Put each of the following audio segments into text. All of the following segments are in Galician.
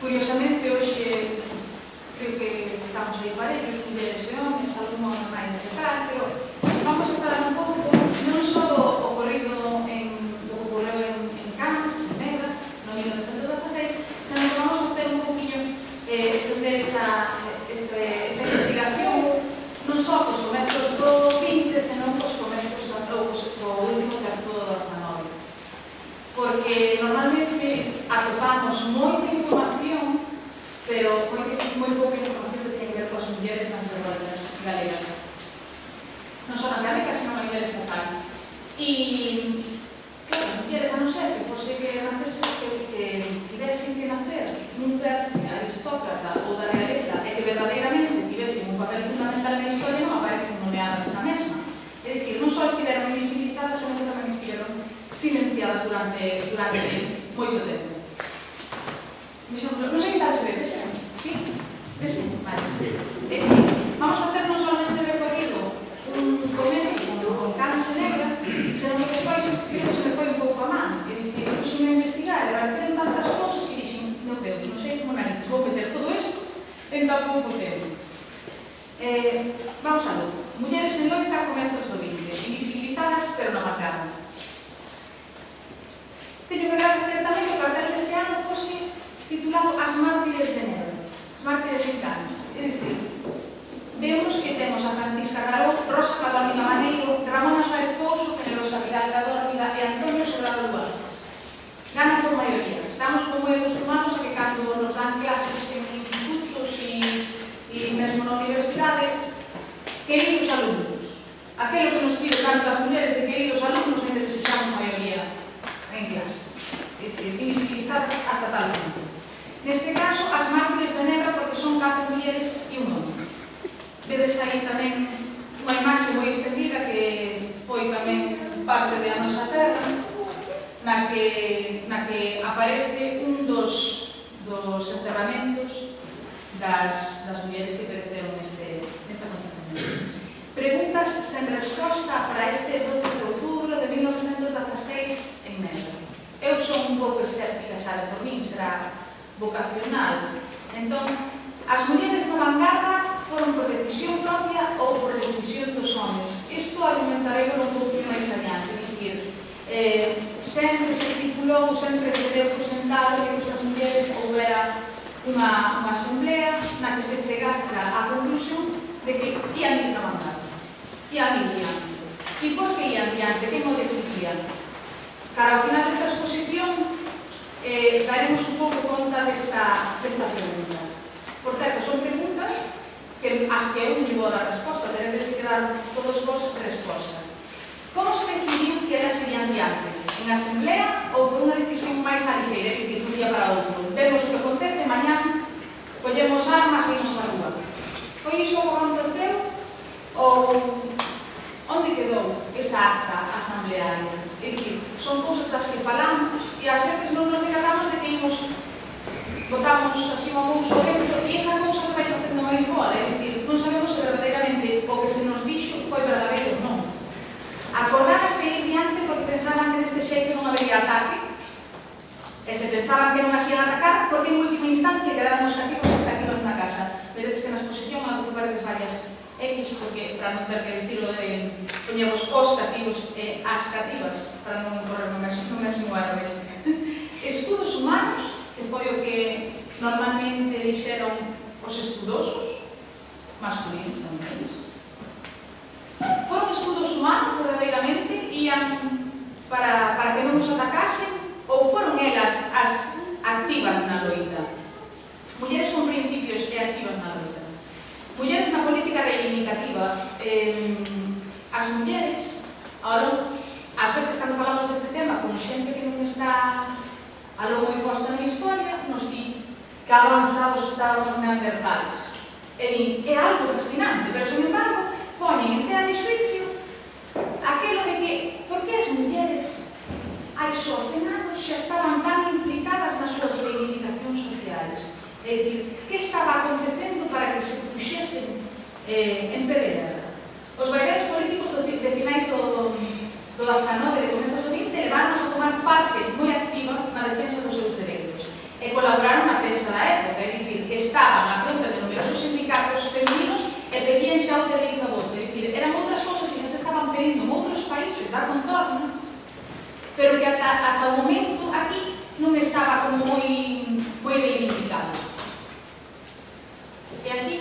Curiosamente, hoxe creo que estamos aí parellos, mulleres e homens, algúns máis de tal, pero vamos a falar un pouco non só do ocorrido do que ocorreu en Cannes, en Negra, no 1916, senón que vamos a facer un pouquinho estender esta investigación non só cos comezos do 20, senón cos comezos do último terzo do 19. Porque normalmente atopamos moita información, pero moi pouca información que ten que ver coas mulleres nas revoltas galegas. Non só nas galegas, senón a nivel estatal. E, claro, as mulleres, a non ser que fose que tivesen que nacer nun tercio aristócrata ou da realeza e que verdadeiramente tivesen un papel fundamental na historia, non aparecen nomeadas na mesma. É dicir, non só estiveron invisibilizadas, senón que tamén estiveron silenciadas durante moito tempo. Non sei que tal se ve, vese? Sí? Vese? Vale. Vamos a facer non só neste recorrido un comezo con Cannes e Negra, senón que despois creo que se me foi un pouco a man. É dicir, eu puxeme a investigar e apareceron tantas cousas que dixen, meu Deus, non sei como narices, vou meter todo isto en tan pouco tempo. Vamos a ver. Mulleres en loita a comezos do 20, invisibilizadas pero non marcaron. Teño que agradecer tamén que o cartel deste ano fose titulado As mártires de Negra, as mártires en Cannes. É dicir, vemos que temos a Francisca Garó, Rosa Cabalina Maneiro, Ramona Suárez Couso, Generosa Vidal Cadórniga e Antonio Sobrado Duartes. Gana por maioría. Estamos como moi acostumados a que cando nos dan clases en institutos e mesmo na universidade, queridos alumnos. Aquelo que nos pide tanto as mulleres de queridos alumnos ainda que sexamos maioría en clase. É dicir, invisibilizadas ata tal punto. Neste caso, as mártires de Negra porque son 4 mulleres e un home. Vedes aí tamén unha imaxe moi extendida que foi tamén parte de A Nosa Terra, na que aparece un dos enterramentos das mulleres que pereceron nesta concentración. Preguntas sen resposta para este 12 de outubro de 1916 en Negra. Eu son un pouco escéptica xa de por min, será vocacional. Entón, as mulleres da vanguarda foron por decisión propia ou por decisión dos homens. Isto argumentarei un pouquinho máis adiante. É dicir, sempre se estipulou, sempre se deu por sentado que estas mulleres houbera unha asamblea na que se chegase á conclusión de que ian ir na vanguarda. Ian ir diante. E por que ian diante? Quen o decidía? Cara ao final desta exposición, daremos un pouco conta desta pregunta. Por certo, son preguntas as que eu non vou dar resposta, teredes que dar todos vos resposta. Como se decidiu que elas irían diante? En asamblea ou por unha decisión máis alixeira, é dicir, un día para outro? Vemos o que acontece, mañán collemos armas e imos á rúa. Foi iso o que aconteceu? Ou onde quedou esa acta asamblearia? É dicir, son cousas das que falamos e ás veces non nos decatamos de que botamos así unha cousa dentro e esa cousa se vai facendo máis bola, é dicir, non sabemos se verdadeiramente o que se nos dixo foi verdadeiro ou non. Acordárase ir diante porque pensaban que deste xeito non habería ataque e se pensaban que non as ian atacar porque en última instancia quedaron os cativos e as cativas na casa. Veredes que na exposición a que paredes varias X, porque para non ter que dicirlo de poñemos os cativos e as cativas para non incorrer no mesmo erro este. Escudos humanos, que foi o que normalmente dixeron os estudosos masculinos tamén. Foron escudos humanos verdadeiramente, ian para que non nos atacasen ou foron elas as activas na loita? Mulleres con principios e activas na loita. Mulleres na política reivindicativa. As mulleres, ás veces cando falamos deste tema con xente que non está algo moi posta na historia, nos di que avanzados estábamos neandertales. E din, é algo fascinante, pero, sin embargo, poñen en tela de xuicio aquelo de que, por que as mulleres hai só 100 anos xa estaban tan implicadas nas súas reivindicacións sociales? É dicir, que estaba acontecendo para que se puxesen en pé de guerra? Os vaivenes políticos de finais do 19 e de comezos do 20 levaron a tomar parte moi activa na defensa dos seus dereitos e colaboraron na prensa da época. ata o momento aquí non estaba como moi reivindicado. E aquí,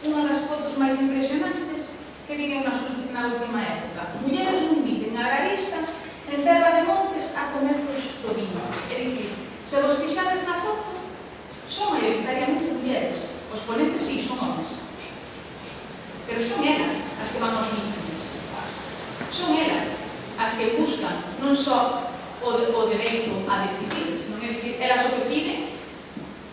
unha das fotos máis impresionantes que viven na última época. Mulleres nun mitin agrarista en Terra de Montes a comezos do viño. É dicir, se vos fixades na foto, son maioritariamente mulleres. Os ponentes, sí, son homes. Pero son elas as que van aos mítines. Son elas as que buscan non só o dereito a decidir, senón é dicir, elas o que piden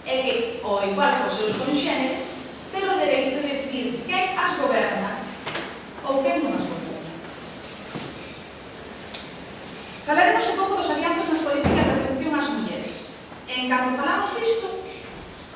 é que, ao igual que os seus conxéneres, ten o dereito de decidir quen as goberna ou quen non as goberna. Falaremos un pouco dos adiantos nas políticas de atención ás mulleres. En cando falamos disto,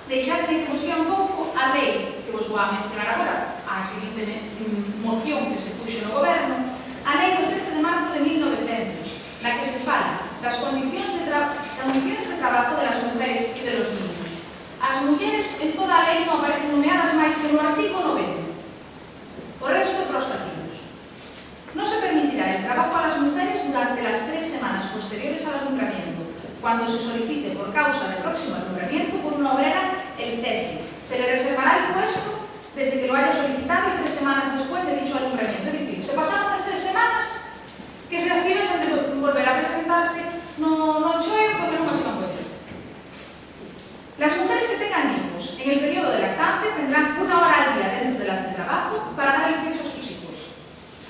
deixadme que vos diga un pouco a lei que vos vou a mencionar agora, a seguinte moción que se puxo no goberno, a lei do 13 de marzo de 1900, na que se fala das condicións de trabajo de las mujeres e de los niños. As mulleres en toda a lei non aparecen nomeadas máis que no artigo 90. O resto é prostativos. Non se permitirá el trabajo a las mujeres durante las 3 semanas posteriores al alumbramiento, cuando se solicite por causa de próximo alumbramiento por una obrera el cese. Se le reservará el puesto desde que lo haya solicitado y 3 semanas después de dicho alumbramiento. Es decir, se pasaron las 3 semanas que se activesen de volver a presentarse no choio porque non as iban poder. Las mujeres que tengan hijos en el periodo de lactancia tendrán 1 hora al día dentro de las de trabajo para dar el pecho a sus hijos.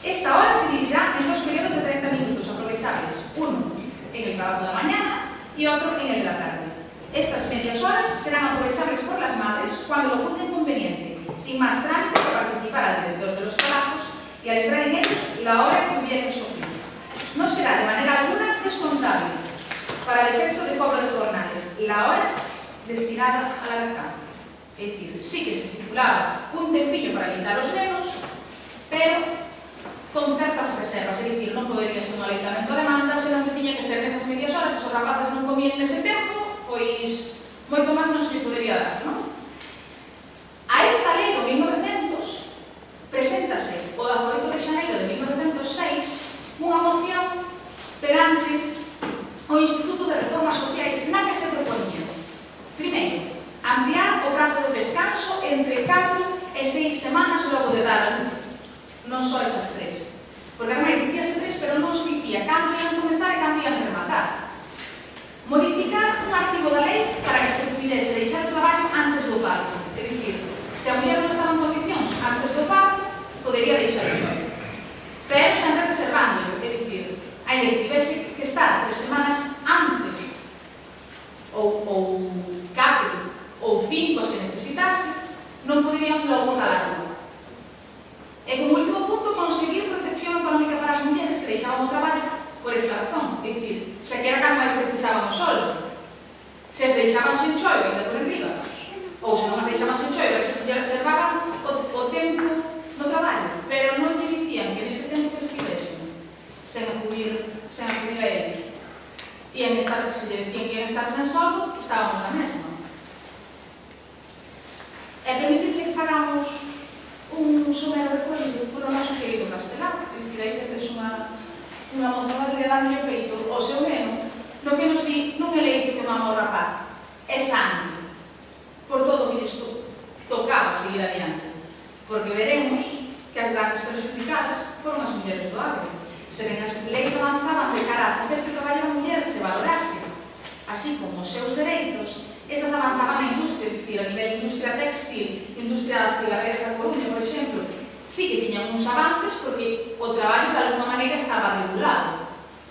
Esta hora se dividirá en 2 periodos de 30 minutos aprovechables, uno en el trabajo de la mañana y otro en el de la tarde. Estas medias horas serán aprovechables por las madres cuando lo juzguen conveniente, sin más trámite que participar alrededor de los trabajos y al entrar en ellos la hora que hubiera escogido. No será de manera alguna descontable para el efecto de cobro de jornales la hora destinada a la lactancia. Es decir, sí que se estipulaba un tempillo para alimentar los nenos, pero con certas reservas. Es decir, non podería ser un aleitamento a demanda, senón que tiña que ser nesas medias horas, esos rapaces non comían nese tempo, pois moito máis non se lle podería dar, non? A esta lei do 1900 preséntase o 18 de xaneiro de 1906 unha moción perante o Instituto de Reformas Sociais na que se proponía, primeiro, ampliar o prazo de descanso entre 4 e 6 semanas logo de dar a luz, non só esas 3, porque ademais dicíase 3, pero non se dicía cando ian comezar e cando ian rematar. Modificar un artigo da lei para que se pudese deixar o traballo antes do parto, é dicir, se a muller non estaba en condicións antes do parto, podería deixar o xoio, pero sempre reservándolo, é dicir, ainda que tivese que estar 3 semanas antes, ou 4, ou 5 as que necesitase, non poderían logo calarlo. E como último punto, conseguir protección económica para as mulleres que deixaban o traballo por esta razón, é dicir, xa que era cando máis precisaban o soldo. Se as deixaban sen choio, ainda por enriba, ou se non as deixaban sen choio, lle reservaban o tempo no traballo, pero non lle dicían que nese tempo que estivesen sen acudir a ele. Se lle dicían que ian estar sen soldo, estábamos na mesma. E permitir que fagamos un somero recuerdo polo noso querido Castelán, é dicir, aí tedes unha moza que dá no peito o seu neno, no que nos di non é leite que mama o rapaz, é sangue, por todo o que lles tocaba seguir adiante, porque veremos que as grandes perxudicadas foron as mulleres do agro. Se ben as leis avanzaban de cara a facer que o traballo da muller se valorase, así como os seus dereitos, estas avanzaban na industria, é dicir, a nivel industria textil, industria das cigarreras da Coruña, por exemplo, sí que tiñan uns avances porque o traballo de alguma maneira estaba regulado.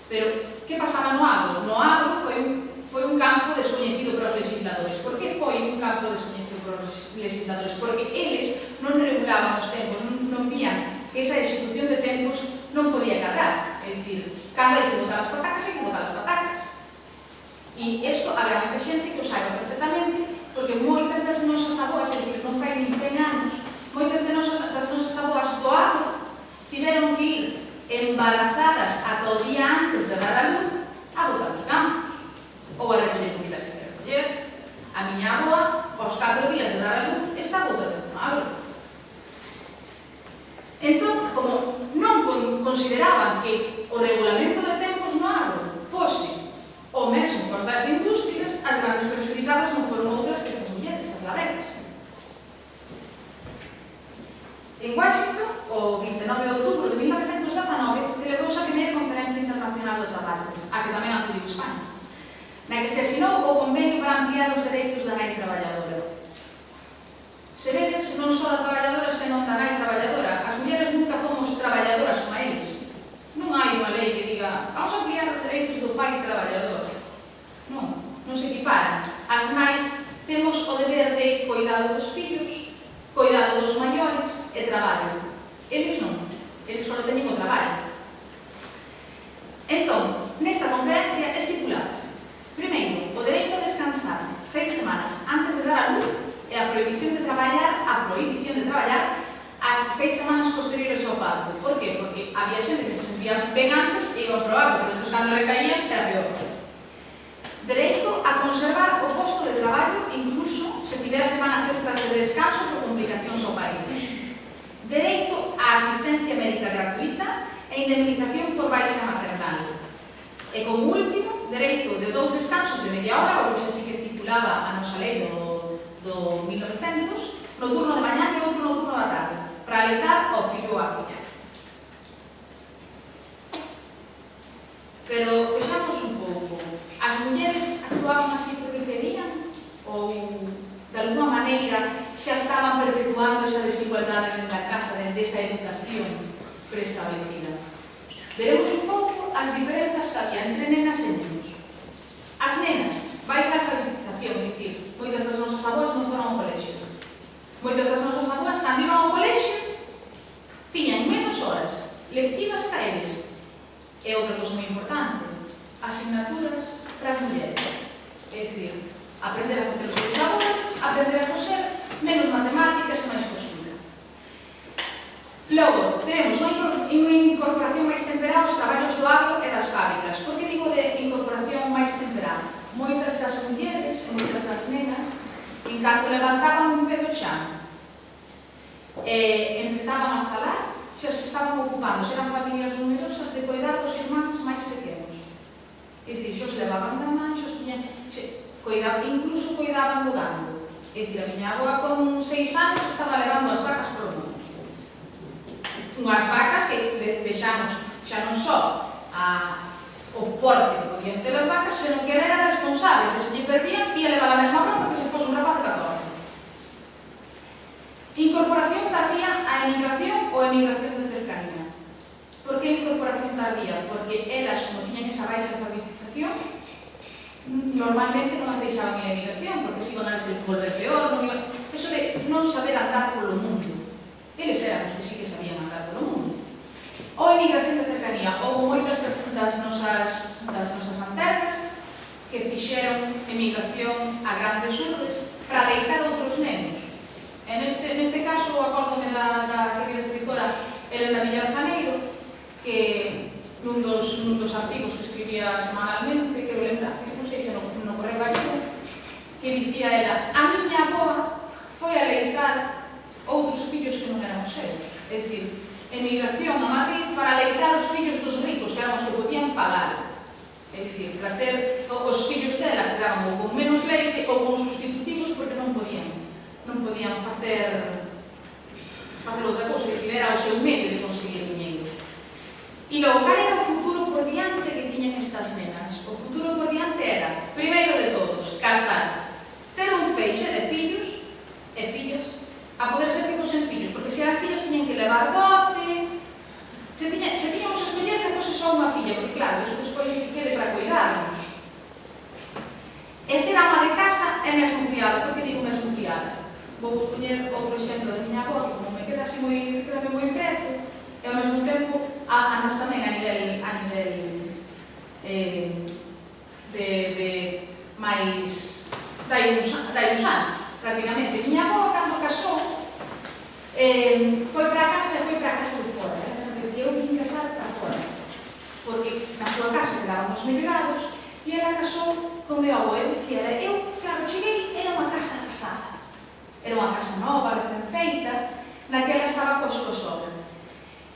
Pero, que pasaba no agro? No agro foi un campo descoñecido para os legisladores. Por que foi un campo descoñecido para os legisladores? Porque eles non regulaban os tempos, non vían que esa execución de tempos non podía cadrar. É dicir, cando hai que botar as patacas, hai que botar as patacas. E isto habrá moita xente que o saiba perfectamente, porque moitas das nosas aboas, é dicir, non fai nin 100 anos, moitas das nosas aboas do agro tiveron que ir embarazadas ata o día antes de dar a luz a botar os campos, ou a recoller comida se quer recoller. A miña aboa, aos 4 días de dar a luz, está outra vez no agro. Entón, como non consideraban que o regulamento de tempos no agro fose se equiparan. As nais temos o deber de cuidado dos fillos, cuidado dos maiores e traballo. Eles non, eles só teñen o traballo. Entón, nesta conferencia estipulase, primeiro, o dereito a descansar 6 semanas antes de dar a luz e a prohibición de traballar as 6 semanas posteriores ao parto. Por qué? Porque había xente que se sentía ben antes e iba a probar, porque despois cando recaían era peor. Dereito a conservar o posto de traballo incluso se tivera semanas extras de descanso por complicacións ao parir. Dereito á asistencia médica gratuita e indemnización por baixa maternal. E como último, dereito de 2 descansos de media hora, o que xa sí que estipulaba a nosa lei do 1900, no turno de mañá e outro no turno da tarde, para aleitar ao fillo ou á filla. Pero vexamos un pouco. As mulleres actuaban así porque querían? Ou, de alguma maneira, xa estaban perpetuando esa desigualdade na casa dende esa educación preestablecida? Veremos un pouco as diferenzas que había entre nenas e nenos. As nenas, baixa alfabetización, é dicir, moitas das nosas avós non foron ao colexio. Moitas das nosas avós, cando iban ao colexio, tiñan menos horas lectivas que eles. E outra cosa moi importante, asignaturas para as mulleres. É dicir, aprender a facer os seus labores, aprender a coser, menos matemáticas e máis costura. Logo, tenemos unha incorporación máis temperada aos traballos do agro e das fábricas. Por que digo de incorporación máis temperada? Moitas das mulleres e moitas das nenas, en canto levantaban un pé do chan e empezaban a falar, xa se estaban ocupando, eran familias numerosas, de cuidar dos irmáns máis pequenos. É dicir, xos levaban da man, xos tiñan, incluso cuidaban do gando. É dicir, a miña avoa con 6 anos estaba levando as vacas polo mundo. Unhas vacas que vexamos xa non só o porte que podían ter as vacas, senón que eran responsables, e se lle perdían, ia levar a mesma bronca que se fose un rapaz de 14. Incorporación tardía á emigración ou emigración de cercanía. Por que incorporación tardía? Porque elas, como tiñan esa baixa alfabetización, normalmente non as deixaban en emigración, porque se iban a volver peor, eso de non saber andar polo mundo. Eles eran os que sí que sabían andar polo mundo. Ou emigración de cercanía, ou moitas das nosas maternas que fixeron emigración a grandes urbes para aleitar outros nenos. Neste caso, acórdome da querida escritora Elena Villar Janeiro, que nun dos artigos que escribía semanalmente, que lembrar, que non sei se no Correo Gallego, que dicía ela: a miña avoa foi aleitar outros fillos que non eran os seus. É dicir, emigración a Madrid para aleitar os fillos dos ricos, que eran os que podían pagar. É dicir, para ter os fillos dela, que daban ou con menos leite ou con sustitutivos, porque non podían facer outra cousa, que era o seu medio de conseguir dinheiro. E logo, cal era o futuro por diante que tiñan estas nenas? O futuro por diante era, primeiro de todos, casar, ter un feixe de fillos e fillas, a poder ser que fosen fillos, porque se eran fillas tiñan que levar dote, se tiñamos a escoller que fose só unha filla, porque claro, iso despois que quede para cuidarnos. E ser ama de casa é mesmo criada. Por que digo mesmo criada? Vou escoller outro exemplo da miña avó, que como me queda así moi preto, e ao mesmo tempo a nos tamén a nivel de máis dai uns anos, prácticamente. Miña avó, cando casou, foi para a casa de fora. Ela sempre dicía: eu vim casar para fora, porque na súa casa quedaban os mellorados, e ela casou con meu avó. Eu dicía, eu, claro, cheguei, era unha casa casada. Era unha casa nova, recén feita, na que ela estaba coa súa sogra.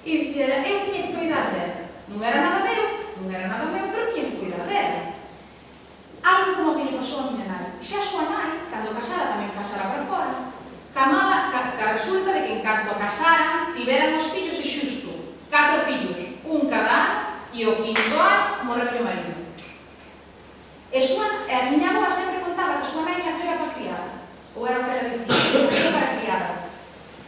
E dicía, eu tiña que cuidar dela. Non era nada meu, pero tiña que cuidar dela. Algo como que lle pasou a miña nai. Xa a súa nai, cando casara, tamén casara para fora. Resulta de que en canto casaran, tiveran os fillos e xusto 4 fillos, un cada ano, e o 5º ano morreu o marido. A miña avó sempre contaba que a súa nai era para criada, ou era para dicir, era para criada,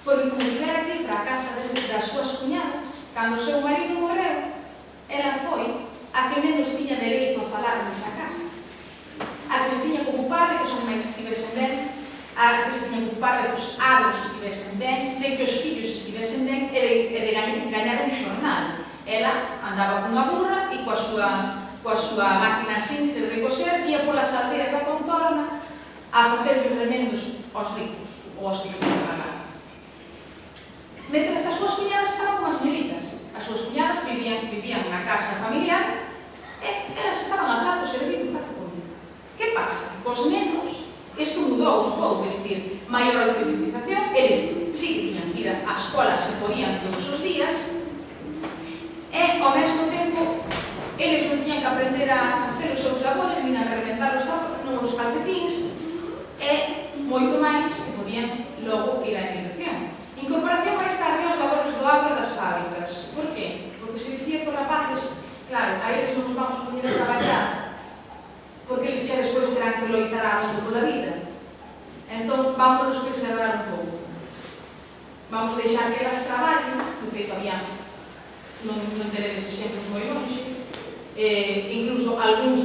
porque como tivera que ir para a casa das súas cuñadas, cando o seu marido morreu, ela foi a que menos tiña dereito a falar nesa casa, a que se a que se tiña que ocupar de que os agros estivesen ben, de que os fillos estivesen ben e de gañar un xornal. Ela andaba cunha burra e coa súa máquina simple de coser ia polas aldeas da contorna a facer os remendos aos ricos ou aos que querían pagar. Mentre as súas cuñadas estaban como as señoritas. As súas cuñadas vivían na casa familiar e elas estaban a plato servindo para comer. Que pasa? Cos nenos, isto mudou un pouco, é dicir, maior alfabetización, eles sí que tiñan que ir á escola, se podían todos os días, e ao mesmo tempo eles non tiñan que aprender a facer os seus labores, nin a reventar os calcetins, e moito máis que podían logo ir á emigración. Incorporación máis tarde aos labores do agro e das fábricas. Por qué? Porque se dicía que os rapaces, claro, a eles non nos vamos poñer a traballar, porque eles xa despois terán que loitar a moito pola vida. Entón, vámonos preservar un pouco. Vamos deixar que elas traballen, de feito había, non teredes exemplos moi longe, incluso algúns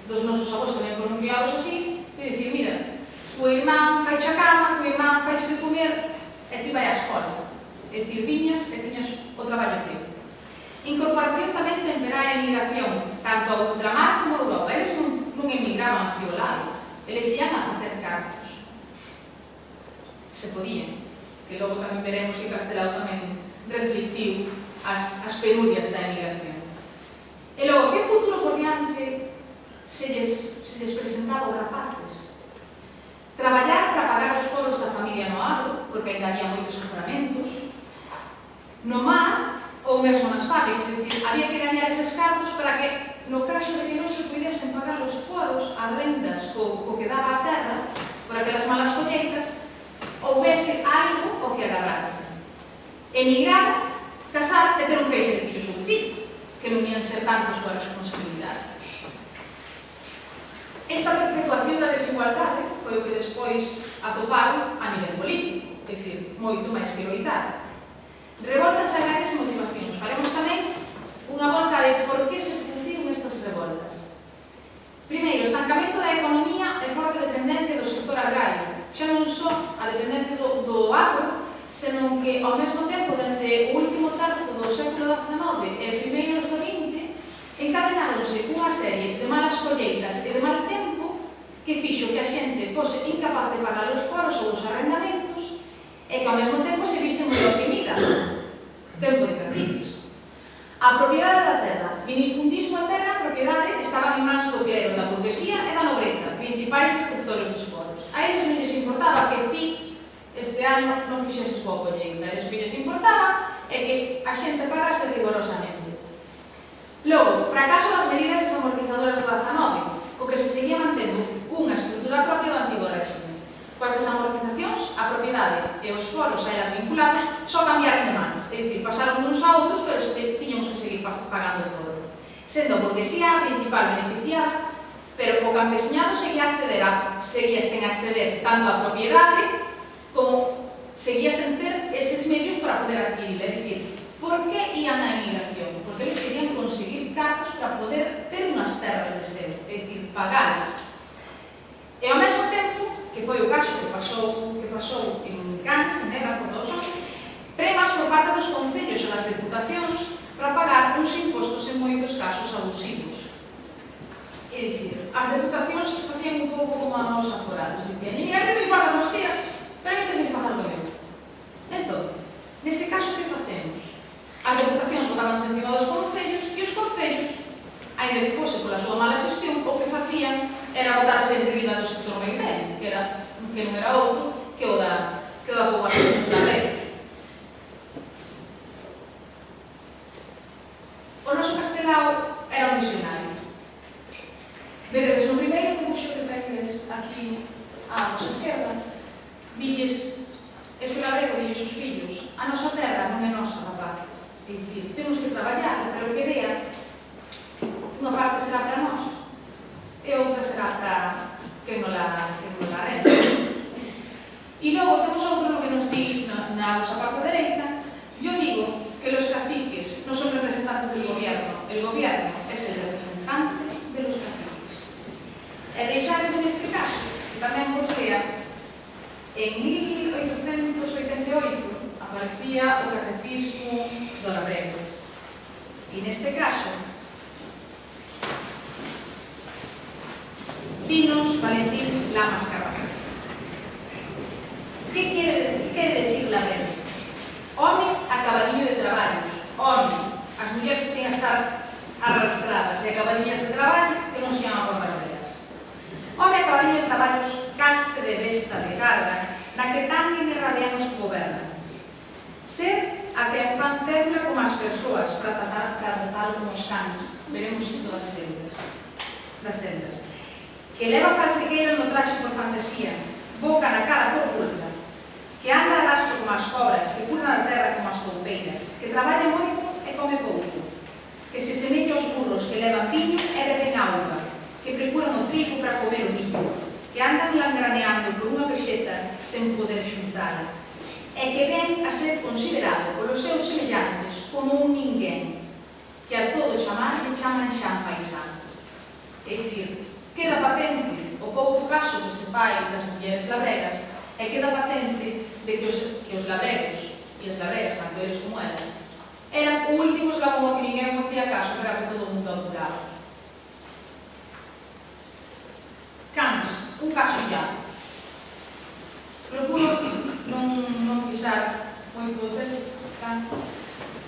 dos nosos avós tamén foron criados así, de dicir, mira, tu irmán faiche a cama, tu irmán faiche de comer, e ti vai á escola. É dicir, viñas e tiñas o traballo feito. Incorporación tamén temperá a emigración, tanto ao ultramar como a Europa. Eles non emigraban aquí ao lado, eles ian a facer cartos. Se podían, que logo tamén veremos que Castelao tamén reflectiu as penurias da emigración. E logo, que futuro por diante se lles presentaba aos rapaces? Traballar para pagar os foros da familia no agro, porque ainda había moitos aforamentos, no mar ou mesmo nas fábricas, é dicir, había que gañar eses cartos para que, no caso de que non se pudesen pagar os foros, as rendas co que daba a terra, por aquelas malas colleitas, houvese algo ao que agarrarse. Emigrar, casar e ter un feixe de fillos ou de fillas, que non ian ser tanto a súa responsabilidade. Esta perpetuación da desigualdade foi o que despois atoparon a nivel político, é dicir, moito máis que loitar. Revoltas agrarias e motivacións. Faremos tamén unha volta de por que se produciron estas revoltas. Primeiro, estancamento da economía e forte dependencia do sector agrario. Xa non só a dependencia do agro, senón que, ao mesmo tempo, dende o último terzo do século XIX e primeiros do XX, encadenáronse unha serie de malas colleitas e de mal tempo que fixo que a xente fose incapaz de pagar os foros ou os arrendamentos e que ao mesmo tempo se vise moi oprimida. Tempo de caciques. A propiedade da terra, minifundismo e terra, a propiedade estaban en mans do clero, da burguesía e da nobreza, principais receptores dos foros. A eles non lles importaba que ti este ano non fixeses boa colleita, eles que lles importaba é que a xente pagase rigorosamente. Logo, fracaso das medidas desamortizadoras do 19, co que se seguía mantendo unha estrutura propia do antigo réxime. Coas desamortizacións, a propiedade e os foros a elas vinculados só cambiaron de mans, é dicir, pasaron uns a outros, pero tiñamos que seguir pagando o foro. Sendo a burguesía a principal beneficiada, pero o campesiñado seguía sen acceder tanto á propiedade como seguía sen ter eses medios para poder adquirir, é dicir, por que ian á emigración? Porque eles querían conseguir cartos para poder ter unhas terras de seu, é dicir, pagalas. E ao mesmo tempo, que foi o caso que pasou en Cans, en Ebra, por todos os premas por parte dos concellos e das deputacións para pagar uns impostos en moitos casos abusivos. É dicir, as deputacións facían un pouco como a nos aforados, dicían, e mira, non me importan os días, pero eu tenéis que pagar o meu. Entón, nese caso, que facemos? As deputacións botábanse encima dos concellos e os concellos, ainda que fose pola súa mala xestión, o que facían era botarse en riba do sector máis débil, que non era outro que o da poboación dos labreiros. O noso Castelao era un visionario. Vededes no primeiro dibuixo que vedes aquí á vosa esquerda, dilles ese labreiro dilles os fillos, a nosa terra non é nosa, rapaces. É dicir, temos que traballar, pero que dea, unha parte será para nós e outra será para que non la renta. E logo temos outro no que nos di na vosa parte dereita, yo digo que los caciques non son representantes del gobierno, el gobierno es el representante de los caciques. E deixade con este caso, que tamén vos lea en 1888 aparecía o Catecismo do Labrego. E neste caso, Pinos Valentín Lamas Carrasco. Que quere decir Labrego? Home a cabadiño de traballos. Home, as mulleres podían estar arrastradas e a cabadiñas de traballo que non se llaman barbareras. Home a cabadiño de traballos, caste de besta de carga, na que tanquen e rabean os que gobernan. Ser a que fan célula como as persoas para tratar como os cans. Veremos isto das células. Que leva faltriqueiro no traxe por fantasía, boca na cara por culpa, que anda a rastro como as cobras, que furna na terra como as toupeiras, que traballa moito e come pouco, que se semella aos burros que levan viño e beben auga, que procuran o trigo para comer o millo, que andan langraneando por unha pexeta sen poder xuntala, e que ven a ser considerado polos seus semellantes como un ninguén, que a todo chamar le chaman xa paisán. É dicir, queda patente o pouco caso que se fai das mulleres labregas e queda patente de que os labregos e as labregas, tanto eles como elas, eran o último eslabón que ninguén facía caso, que era que todo o mundo apuraba. Cans, un caso illado. Procuro non pisar moito o texto,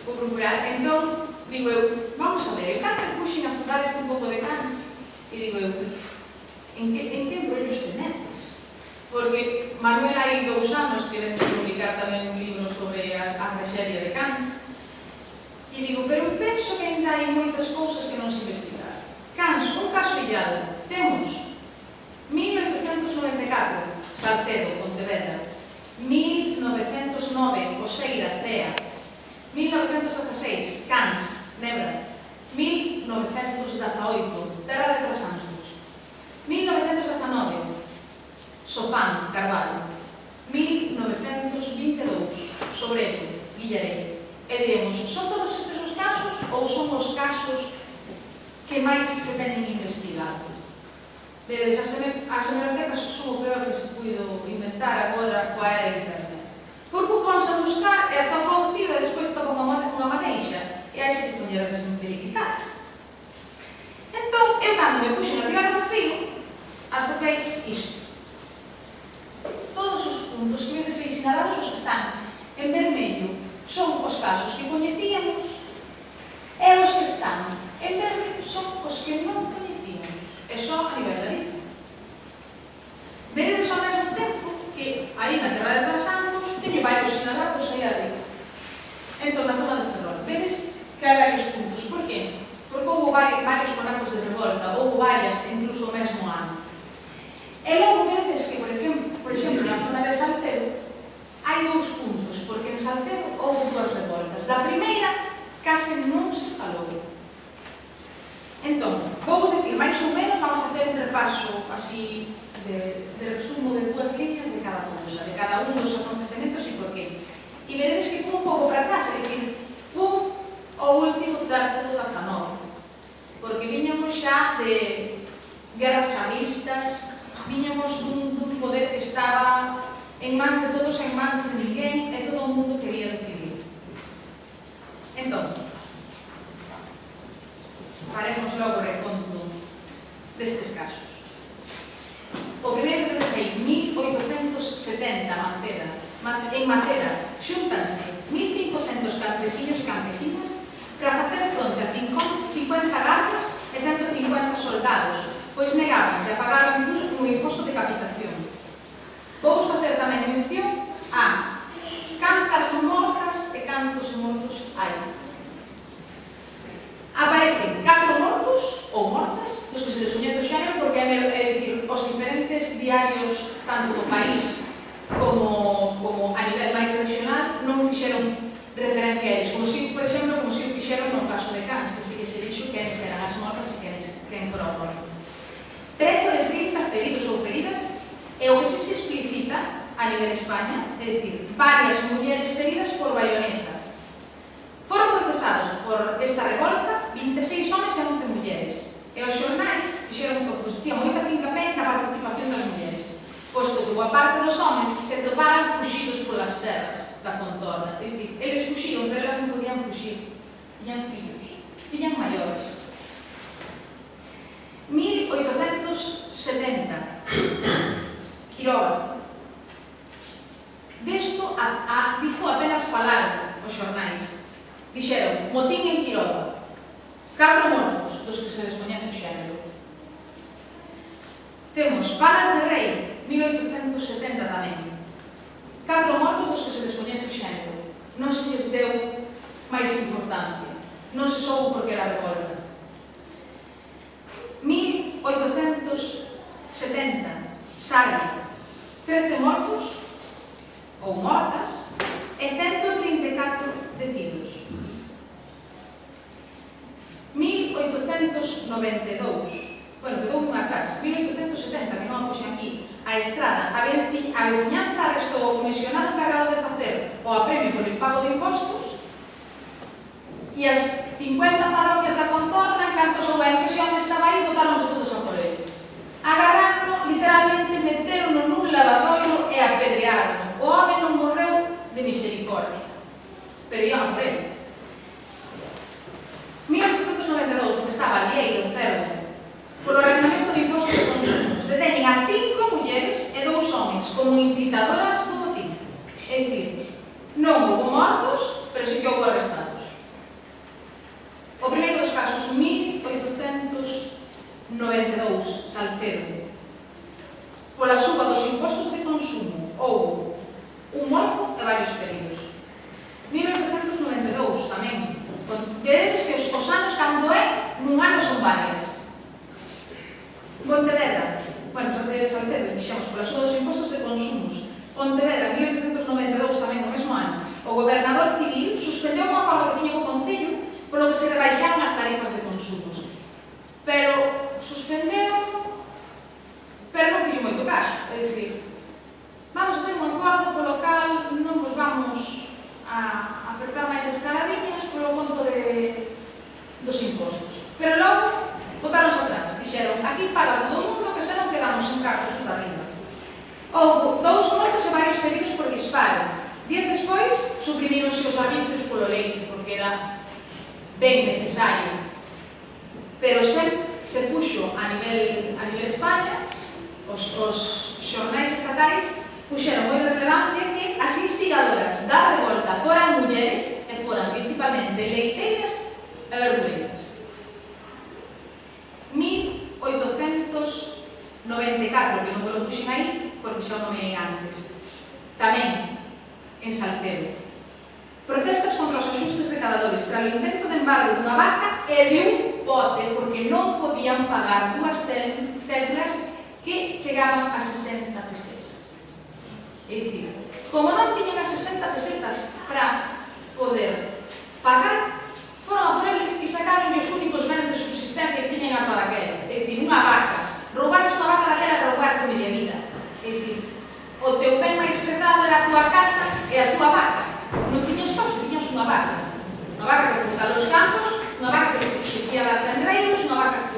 vou procurar. Entón, digo eu, vamos a ver, eu tanto puxen a estudar este un pouco de Cans, e digo eu, en que embrollos tenedes? Porque Manuel hai 2 anos queren publicar tamén un libro sobre a traxedia de Cans, e digo, pero penso que ainda hai moitas cousas que non se investigar. Cans, un caso illado, temos 1894, Salcedo, Pontevedra, 1909, Oseira, Cea, 1916, Cans, Nebra, 1918, Terra de Trasantos, 1919, Sopán, Carvalho, 1922, Sobreiro, Villarei. E diremos, son todos estes os casos ou son os casos que máis se teñen investigado? Veredes, as hemerotecas son o peor que se puido inventar agora coa era internet. Porque ponse a buscar e atopa o fío e despois topa unha maneixa e aí se te poñera que se verificar. Entón, eu cando me puxen a tirar do fío, atopei isto. Todos os puntos que vedes aí sinalados, os que están en vermello, son os casos que coñecíamos e os que están en verde son os que non coñecíamos. E só a nivel da Galicia. Veredes ao mesmo tempo que aí na Terra de Trasantos teño varios sinalados aí arriba. Entón, na zona de Ferrol, vedes que hai varios puntos. Por qué? Porque houve varios conacos de revolta, houve varias, incluso o mesmo ano. E logo veredes que, por exemplo, na zona de Salcedo, hai 2 puntos, porque en Salcedo houve 2 revoltas. Da primeira, case non se falou. Entón, vou dicir, máis ou menos, vamos a facer un repaso así de resumo de 2 líneas de cada cousa, de cada un dos acontecementos e por qué. E veredes que fun un pouco para atrás, é dicir, fun o último terzo da Fanova, porque viñamos xa de guerras carlistas, viñamos dun poder que estaba en mans de todos, en mans de ninguén, e todo o mundo quería decidir. Entón, faremos logo o reconto destes casos. O primeiro que tedes aí, 1870, en Maceda, xúntanse 1.500 campesinos e campesinas para facer fronte a 50 gardas e 150 soldados, pois negábanse a pagar incluso un imposto de capitación. Vamos facer tamén mención a cantas mortas e cantos mortos hai. Aparecen 4 mortos ou mortas, dos que se descoñece o xénero, porque é dicir, os diferentes diarios, tanto do país como a nivel máis regional, non fixeron referencia a eles, como si, por exemplo, como si o fixeron no caso de Cans, que sí que se dixo quenes eran as mortas e quen foron mortos. Preto de 30 feridos ou feridas, e o que se explicita a nivel España, é dicir, varias mulleres feridas por baioneta. Foron procesados por esta revolta 26 homes e 11 mulleres. E os xornais fixeron moita fincapé na participación das mulleres, posto que boa parte dos homes se serras da contorna. É dicir, eles fuxiron, pero elas non podían fuxir. Tiñan fillos, tiñan maiores. 1870, Quiroga. Desto apenas falaron os xornais. Dixeron, motín en Quiroga. 4 mortos, dos que se descoñece o xénero. Temos Palas de Rei, 1870 tamén. 4 mortos dos que se descoñece o xénero. Non se lles deu máis importancia. Non se soubo por que era revolta. 1870, Sarria. 13 mortos, ou mortas, e 134 detidos. 1892, bueno, quedou unha casa, 1870, que non a puxen aquí, a estrada, a veciñanza arrestou o comisionado encargado de facer o apremio por el pago de impostos e as 50 parroquias da contorna, en canto souberon que xe onde estaba aí, botáronse todos a por ele. Agarraron, literalmente, meteron nun lavadoiro e apedrearon. O home non morreu de misericordia, pero iban a por ele. 1892, porque estaba Lieiro, Cerdo, polo arrendamento de impostos de consumos, deteñen a 5 mulleres e 2 homens como incitadoras do motín. É dicir, non houve mortos, pero sí que houve arrestados. O primeiro dos casos, 1892, Salcedo. Pola suba dos impostos de consumo, houve un morto e varios feridos. 1892, tamén. Veredes que os anos cando é, nun ano son varias. Pontevedra, bueno, Salcedo, dixemos, pola suba dos impostos de consumos. Pontevedra, 1892, tamén no mesmo ano. O gobernador civil suspendeu un acordo que tiña co Concello polo que se rebaixaron as tarifas de consumos. Pero suspendeu, pero non fixo moito caso. É dicir, vamos a ter un acordo polo cal non nos vamos a apertar máis as caradiñas polo conto dos impostos. Pero logo, botaronse atrás. Dixeron, aquí paga todo o mundo que se non quedamos en cargos da arriba. Houve 2 mortos e varios feridos por disparo. Días despois, suprimironse os arbitrios polo leite, porque era ben necesario. Pero se puxo a nivel España, os xornais estatais puxeron moi de relevancia que as instigadoras da revolta foran mulleres e foran principalmente leiteiras e verduleiras. 1894, que non me lo puxen aí porque xa o nomeei antes. Tamén en Salcedo. Protestas contra os axustes recaudadores tras o intento de embargo dunha vaca e de un pote porque non podían pagar 2 cédulas que chegaban a 60 pesetas. É dicir, como non tiñan as 60 pesetas para poder pagar, foron a por eles e sacaron os únicos bens de subsistencia que tiñan ata daquela. É dicir, unha vaca. Roubarnos unha vaca daquela era roubarche media vida. É dicir, o teu ben máis prezado era a tua casa e a tua vaca. Non tiñas coche, tiñas unha vaca. Unha vaca que botaba os campos, unha vaca que se chía dar tendreiros, unha vaca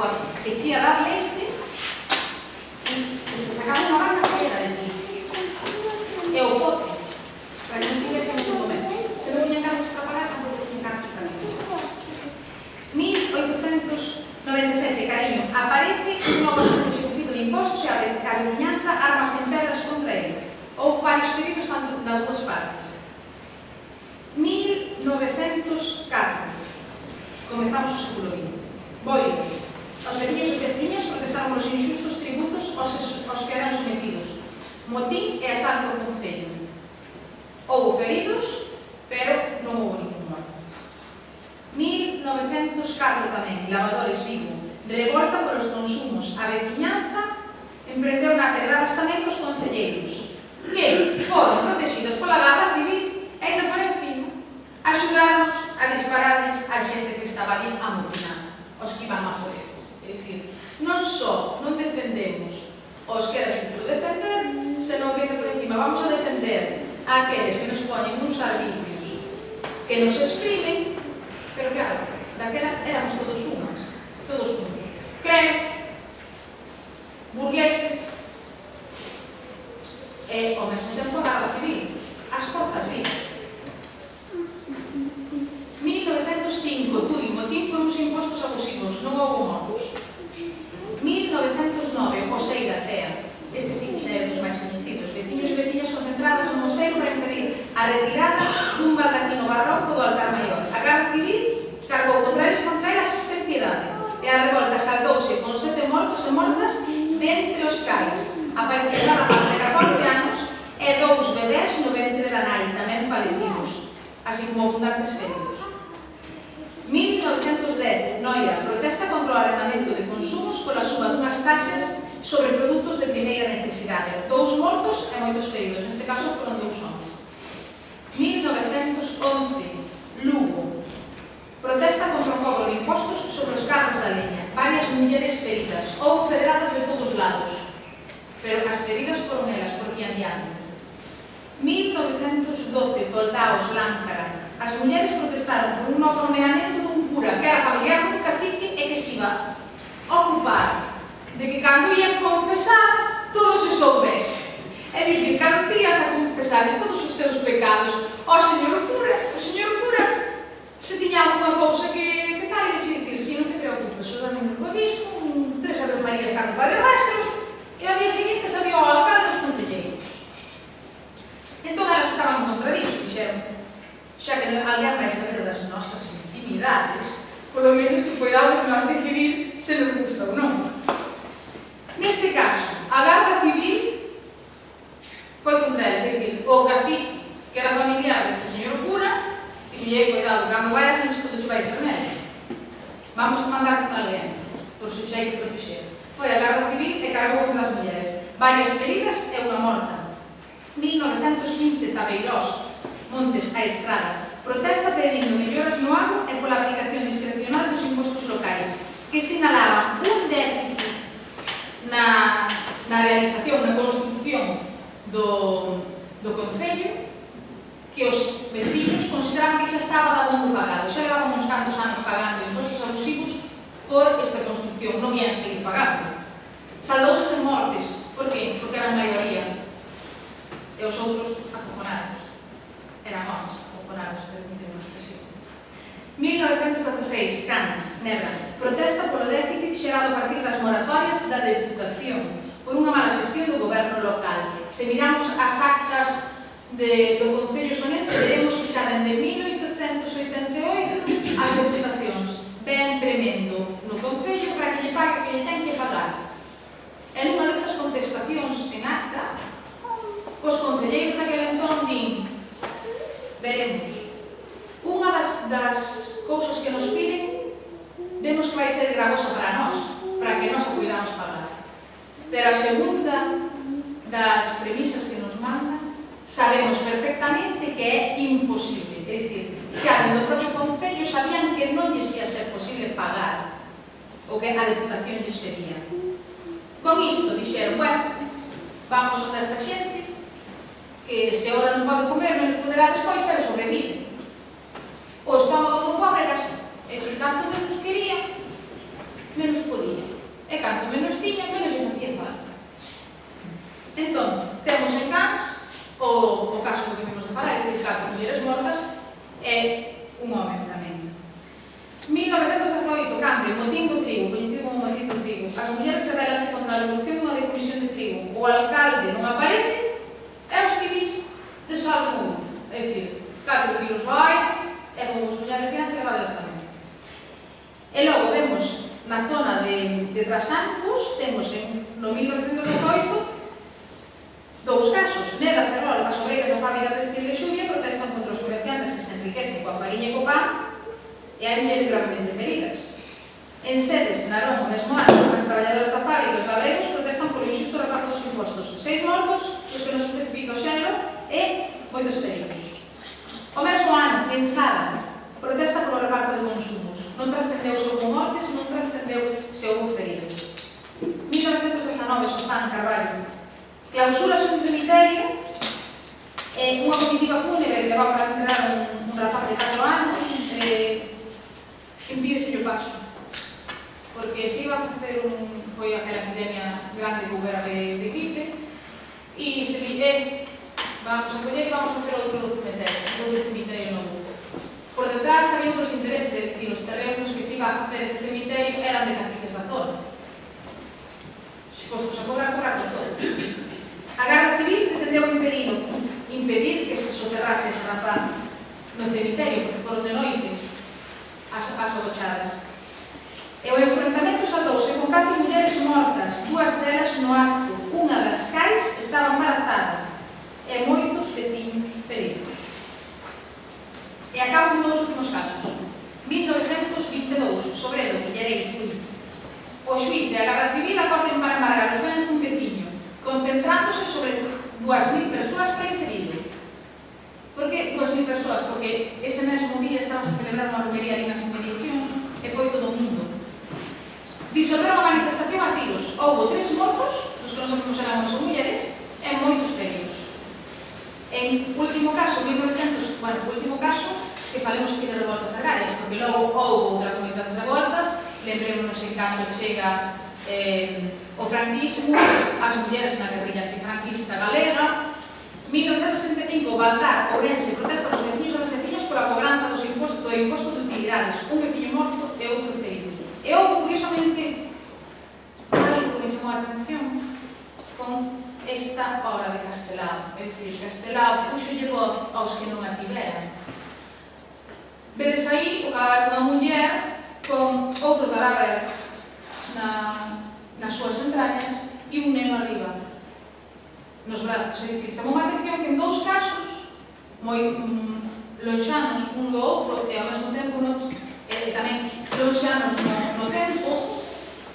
que chía dar leite. Se sacaba unha vaca que era de ti. E o pote, para que non tivesen que comer. Se non tiñan cargos para pagar, tampouco tiñan cargos para vestir. 1897, cariño, aparece un novo agente executivo de impostos e a veciñanza armas en pedras contra ele. Houve varios feridos das 2 partes. 1904, comezamos o século XX. Boiro, os veciños e veciñas protestaron os injustos tributos aos que eran sometidos. Motín e asalto ao Concello. Houve feridos, pero non houve ningún morto. 1904 tamén, Lavadores, Vigo. Revolta polos consumos. A veciñanza emprendeu na pedradas tamén cos concelleiros, que foron protegidos pola Garda Civil e ainda por encima axudarnos a dispararles a xente que estaba ali amotinada, os que iban a por eles. É dicir, non só non defendemos os que era xusto defender, senón que por encima vamos a defender a aqueles que nos poñen uns arbitrios que nos exprimen, pero claro, daquela éramos todos unos, creos, burgueses e ao mesmo tempo a Garda Civil. A as forzas vivas. 1905, Tui, motín por uns impostos abusivos, non houve mortos. 1909, o Posei da Cea, este sí que xa é dos máis coñecidos, veciños e veciñas concentradas no mosteiro para impedir a retirada dun baldaquino barroco do altar maior. A Garda Civil cargou contra elas sen piedade, e a revolta saldouse con 7 mortos e mortas de entre os cais. Apareceu unha rapaz de 14 anos e 2 bebés no ventre da nai, tamén falecidos, así como abundantes feridos. 1910, Noia, protesta contra o arrendamento de consumos pola suba dunhas taxas sobre produtos de primeira necesidade. 2 mortos e moitos feridos, neste caso foron 2 homens. 1911, Lugo, protesta contra o cobro de impostos sobre os carros da leña. Varias mulleres feridas, ou pedradas de todos os lados, pero as feridas foron elas, por aquí adiante. 1912, Toldaos, Láncara. As mulleres protestaron por un novo nomeamento dun cura que era familiar dun cacique e que se iba ocupar de que cando ian confesar todo se soubese. É dicir, cando te ias a confesar de todos os teus pecados ao señor cura, o señor cura se tiña alguna cousa que tal, e que dicir, si non te preocupes, solamente un disco, 3 Aves Marías, 4 Padres Nuestros, e ao día seguinte sabía o alcalde e os concelleiros. Entón elas estaban contra disso, dixeron, xa que alguén vai saber das nosas intimidades, polo menos que podamos nós decidir se nos gusta ou non. Neste caso, a Garda Civil foi contra eles, é dicir, o cacique, que era familiar deste señor cura, dixo, cuidado, cando vayas non todo te vai ser medio. Vamos a mandar con alguén, por se xa hai que protexer. Foi a Garda Civil e cargou contra as mulleres. Varias feridas e unha morta. 1915, Tabeirós, Montes a Estrada, protesta pedindo melloras no agro e pola aplicación discrecional dos impostos locais, que sinalaban un déficit na realización, na construcción do Concello, que os veciños consideraban que xa estaba dabondo pagado, xa levaban uns tantos anos pagando impostos abusivos por esta construcción, non ian seguir pagando. Saldouse en mortes, por qué? Porque eran maioría, e os outros acojonados. Eran homens, acojonados, permíteme a expresión. 1916, Canes, Nebra, protesta polo déficit xerado a partir das moratorias da Deputación por unha mala xestión do goberno local. Se miramos as actas do Concello Sonense, veremos que xa dende 1888 as deputacións ven premendo no Concello para que lle pague que lle ten que pagar. En unha destas contestacións en acta, os concelleiros daquele entón din: veremos. Unha das cousas que nos piden, vemos que vai ser gravosa para nós, para que nós a cuidamos pagar. Pero a segunda das premisas que nos mandan, sabemos perfectamente que é imposible. É dicir, xa dentro do propio Concello sabían que non lles ia ser posible pagar o que a Deputación lles pedía. Con isto dixeron, bueno, vamos a esta xente que se ora non pode comer, menos poderá despois, pero sobrevive. O estómago do pobre era así. É dicir, canto menos quería, menos podía. E canto menos tiña, menos lle facía falta. Entón, temos en Cans o caso que vimos de falar, é dicir, 4 mulleres mortas e un home tamén. 1918, Cambre, motín do trigo, coñecido como motín do trigo. As mulleres rebelanse contra a revolución dunha decomisión de trigo. O alcalde non aparece e os civis desalgan o mundo. É dicir, 4 kilos vai e como os mulleres diante levadelas tamén. E logo vemos na zona de Trasanzos, temos no 1918 dous casos. Neda, Ferrol, as obreiras da fábrica textil de Xuvia protestan contra os comerciantes que se enriquecen coa fariña e co pan e hai mulleres gravemente feridas. En Sedes, Narón, o mesmo ano, as traballadoras da fábrica e os labregos protestan polo injusto reparto dos impostos. 6 mortos, os que non se especifica o xénero, e moitos feridos. O mesmo ano, en Sada, protesta polo reparto de consumos. Non trascendeu se houve mortes, non trascendeu se houve feridos. 1919, Sofán, Carballo, clausúrase un cemiterio e unha comitiva fúnebre que levaba para enterrar un rapaz de 4 anos impídese o paso porque se iba a facer foi aquela epidemia grande que houbera de gripe e se di, Vamos a coller e vamos a facer outro cemiterio novo. Por detrás había outros intereses, é dicir, os terrenos que se iba a facer ese cemiterio eran de caciques da zona. Se fosemos a cobrar por todo. A Garda Civil pretendeu impedir que se soterrase ese rapaz no cemiterio, porque foron de noite as agochadas. E o enfrentamento saldouse con 4 mulleres mortas, 2 delas no acto, unha das cais estaba embarazada e moitos veciños feridos. E acabo con 2 últimos casos. 1922, Sobredo, Villareis, Tui. O xuíz e a Garda Civil acorden para embargar os bens dun veciño, concentrándose sobre 2.000 persoas para impedirlo. Por que 2.000 persoas? Porque ese mesmo día estabas a celebrar unha romería ali nas inmediacións e foi todo o mundo. Disolveron a manifestación a tiros. Houbo 3 mortos, dos que non sabemos eran homens ou mulleres, e moitos feridos. En último caso, último caso, que falemos aquí de revoltas agrarias, porque logo houve outras moitas revoltas, lembrémonos en cando chega o franquismo, as mulleres na guerrilla antifranquista galega. 1975, Baltar, Ourense, protesta dos veciños e das veciñas pola cobranza do imposto de utilidades, un veciño morto e outro ferido. E houve, curiosamente, algo que me chamou a atención con esta obra de Castelao. É dicir, Castelao puxolle voz aos que non a tiveran. Vedes aí o cadáver dunha muller con outro cadáver nas súas entrañas e un neno arriba nos brazos. É dicir, chamou a atención que en 2 casos moi lonxanos un do outro e ao mesmo tempo tamén lonxanos no tempo,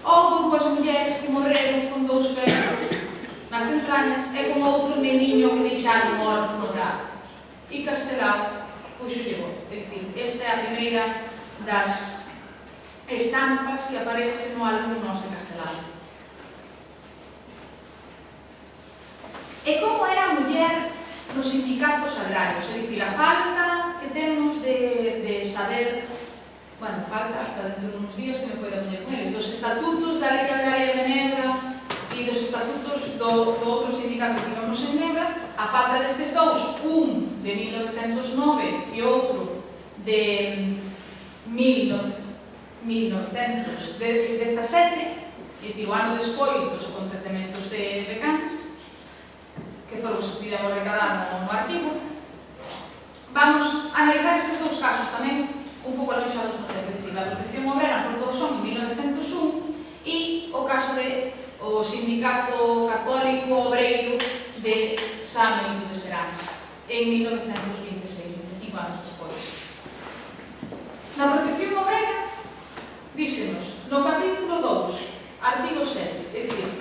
houve 2 mulleres que morreron con 2 ferros nas entrañas e con outro meniño que deixaron órfano no brazo. E Castelao puxolle voz. É dicir, esta é a primeira das estampas que aparece no álbum Nós de Castelao. E como era a muller nos sindicatos agrarios? É dicir, a falta que temos de saber, bueno, falta hasta dentro de uns días que me poida poñer con eles, dos estatutos da Liga Agraria de Nebra e dos estatutos do outro sindicato que tivemos en Nebra, a falta destes dous, un de 1909 e outro de 1917, é dicir, o ano despois dos acontecementos de Cannes, que foron os que pidemos recadar no artigo. Vamos a analizar estes 2 casos tamén un pouco alonxados no tempo, é dicir, a protección obrera por todos son en 1901 e o caso do sindicato católico obreiro de San Benito de Seranes en 1926, 25 anos despois. Na protección obrera, dícenos, no capítulo 2, artigo 7, é dicir,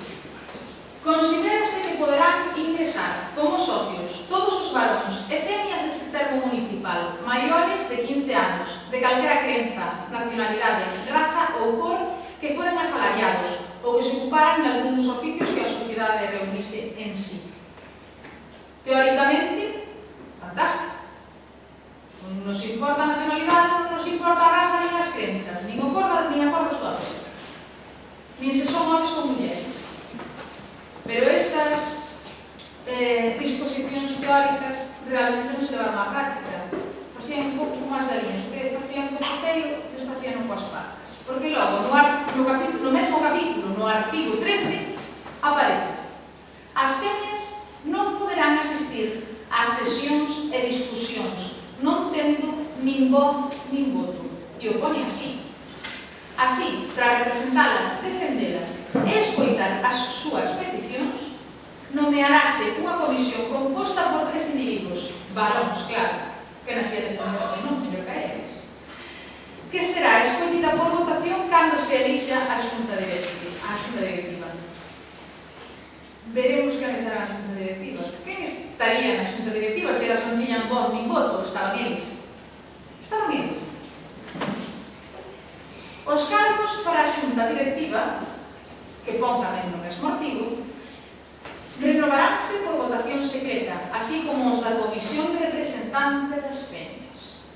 considérase que poderán ingresar como socios todos os varóns e femias deste termo municipal maiores de 15 anos, de calquera crenza, nacionalidade, raza ou cor que foren asalariados ou que se ocuparan nalgún dos oficios que a sociedade reunise en sí. Teóricamente, fantástico. Non nos importa a nacionalidade, non nos importa a raza nin as crenzas, nin a cor da súa vida, nin se son homens ou mulleres. Pero estas disposicións teóricas realmente non se levaron á práctica. Facían un pouco máis da liña, o que facían co roteiro, desfacían coas patas. Porque logo, no mesmo capítulo, no artigo 13, aparece: as femias non poderán asistir ás sesións e discusións, non tendo nin voz nin voto. E o poñen así. Así, para representalas, defendelas e escoitar as súas peticións, nomearase unha comisión composta por 3 individuos, varóns, claro, que nasía defenderse, non mellor que eles, que será escollida por votación cando se elixa a xunta directiva. Veremos quen será a xunta directiva. Quen estaría na xunta directiva se elas non tiñan voz nin voto? Estaban eles. Estaban eles. Os cargos para a xunta directiva, que pon tamén no mesmo artigo, renovaránse por votación secreta, así como os da Comisión Representante das Femias.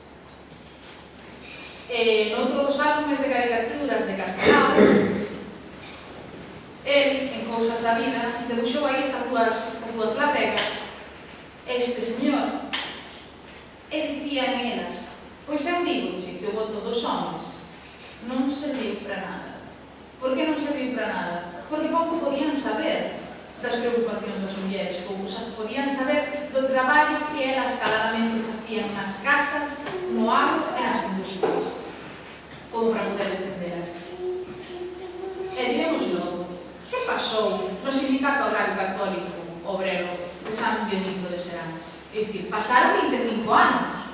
Noutros álbumes de caricaturas de Castelao, el, en Cousas da Vida, debuxou aí estas dúas lapegas e este señor, e dicían elas, pois eu digoche que o voto dos homens non serviu para nada. Por que non serviu para nada? Porque pouco podían saber das preocupacións das mulleres, pouco podían saber do traballo que elas caladamente facían nas casas, no agro e nas industrias, como para poder defendelas. E diremoslo, que pasou no Sindicato Agrario Católico Obrero de San Benito de Serantes? É dicir, pasaron 25 anos.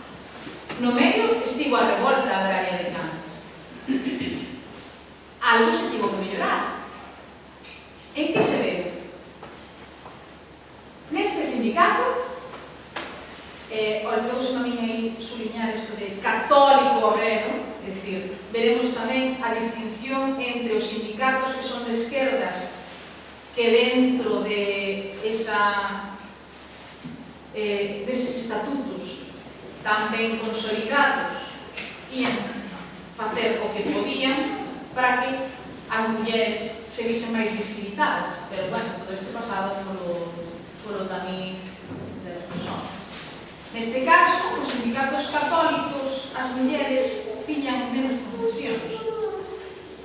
No medio estivo a revolta agraria de Cangas. Algo se tivo que mellorar. En que se ve? Neste sindicato, olvidouse a min aí suliñar isto de católico obrero, é dicir, veremos tamén a distinción entre os sindicatos que son de esquerdas, que dentro de deses estatutos tan ben consolidados ian facer o que podían para que as mulleres se visen máis visibilizadas, pero, bueno, todo este pasado polo tamiz dos homens. Neste caso, os sindicatos católicos, as mulleres tiñan menos concesións.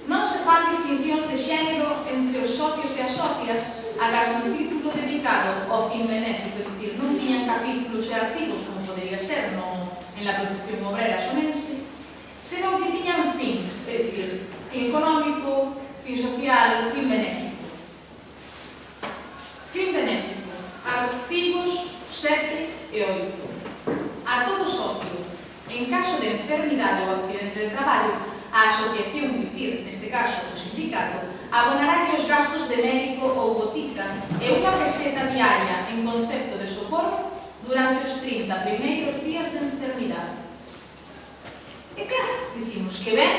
Non se fan distincións de xénero entre os socios e as socias agás un título dedicado ao fin benéfico, é dicir, non tiñan capítulos e artigos, como podería ser en la producción obrera sonense, senón que tiñan fins, é dicir, fin económico, fin social, fin benéfico. Fin benéfico, artigos 7 e 8. A todo socio, en caso de enfermidade ou accidente de traballo, a asociación, é dicir, neste caso, o sindicato, abonará os gastos de médico ou botica e unha peseta diaria en concepto de socorro durante os 30 primeiros días de enfermidade. E claro, dicimos que ben,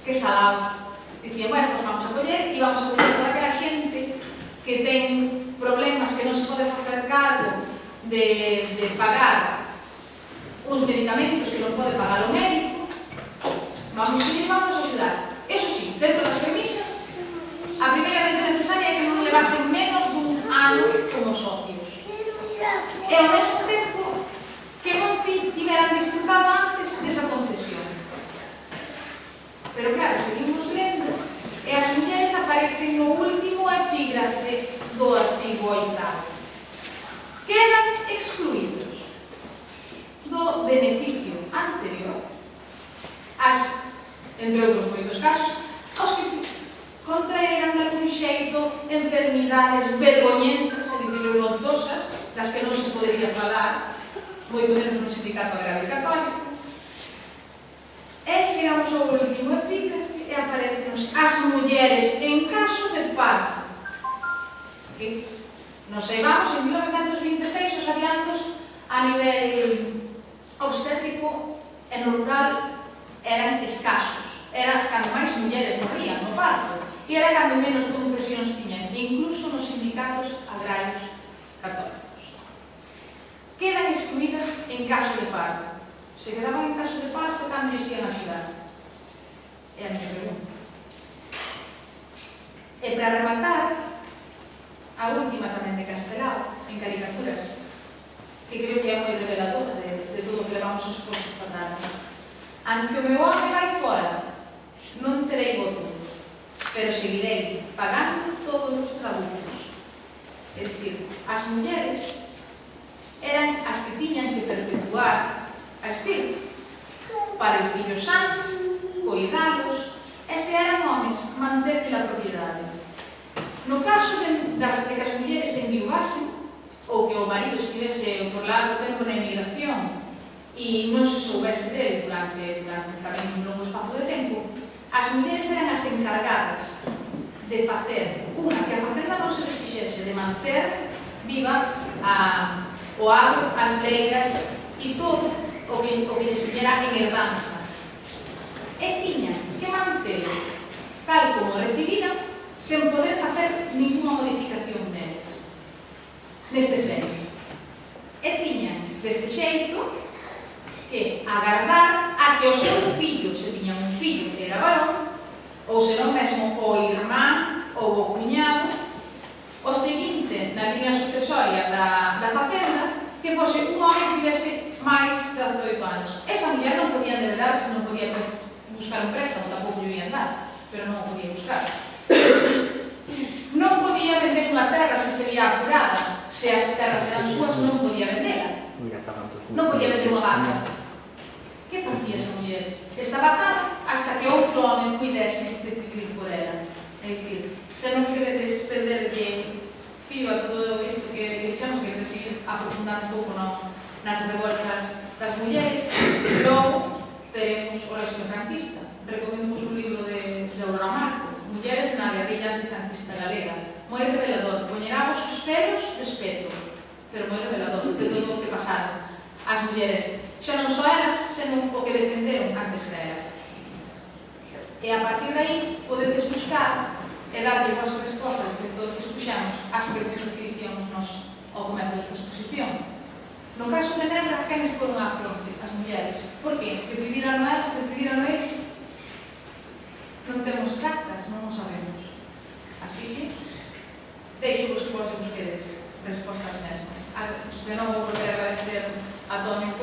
que salados. Dicían, bueno, pues vamos a coller e vamos a coller toda aquela xente que ten problemas que non se pode facer cargo de pagar uns medicamentos que non pode pagar o médico. Vamos a ir e vamos a axudar. Eso sí, dentro das premisas, a primeiramente necesaria é que non levasen menos dun ano como socios. E ao mesmo tempo que non tiveran disfrutado antes desa concesión. Pero claro, seguimos lendo e as mulleres aparecen no último epígrafe do artigo 8. Quedan excluídos do beneficio anterior entre outros moitos casos, os que contraeran de algún xeito enfermidades vergoñentas, é dicir, vergonzosas, das que non se podería falar, moito menos no Sindicato Agrario Católico. E chegamos ao último epígrafe e aparecenos as mulleres en caso de parto. Que nos saibamos, en 1926 os adiantos a nivel obstétrico e no rural eran escasos. Era cando máis mulleres morrían no parto e era cando menos concesións tiñan, incluso nos sindicatos agrarios católicos. Quedan excluídas en caso de parto. Se quedaban en caso de parto, cando lles ian axudar? É a miña pregunta. E para rematar, a última tamén de Castelao, en caricaturas, que creo que é moi reveladora de todo o que levamos expostos esta tarde. Aunque o meu home vai fora, non terei voto, pero seguirei pagando todos os trabucos. É dicir, as mulleres eran as que tiñan que perpetuar a estirpe para os fillos sans, coidalos, e se eran homes, manterle a propiedade. No caso de que as mulleres enviuasen, ou que o marido estivese por largo tempo na emigración e non se soubese dele durante tamén un longo espazo de tempo, as mulleres eran as encargadas de facer, que a facenda non se les fixese, de manter viva o agro, as leiras e todo o que les viñera en herdanza. E tiñan que manter tal como recibiran, sen poder facer ninguna modificación nestes bens. E tiñan, deste xeito, que agardar a que o seu fillo, se tiñan un fillo que era varón, ou senón mesmo o irmán ou o cuñado, o seguinte na línea sucesoria da facenda, que que fose un home que tivese máis de 18 anos. Esa muller non podía enderedarse, non podía buscar un préstamo, tampouco lle ian dar, pero non o podía buscar. Non podía vender unha terra se se vía apurada, se as terras eran súas non podía vendela. Non podía vender unha vaca. Que facía esa muller? Estaba atada hasta que outro home puidese decidir por ela. É dicir, se non queredes perderlle fío a todo isto que dixemos, que seguir aprofundando un pouco nas revoltas das mulleres, logo teremos o réxime franquista. Recomendamos un libro de Aurora Marco, Mulleres na guerrilla antifranquista galega. Moi revelador, poñeramos os pelos de espeto, pero moi revelador de todo o que pasaron as mulleres, xa non só elas, senón o que defenderon antes que elas. E a partir de aí podedes buscar e darlle as respostas que todos escuxamos ás preguntas que dicíamos nos ao comezo desta exposición. No caso de Nebra, quenes foron á fronte? As mulleres. Por que? Decidiran elas, decidiran eles? Non temos exactas, non o sabemos. Así que, deixo vos que vos busquedes respostas mesmas. De novo, volver a agradecer a Toño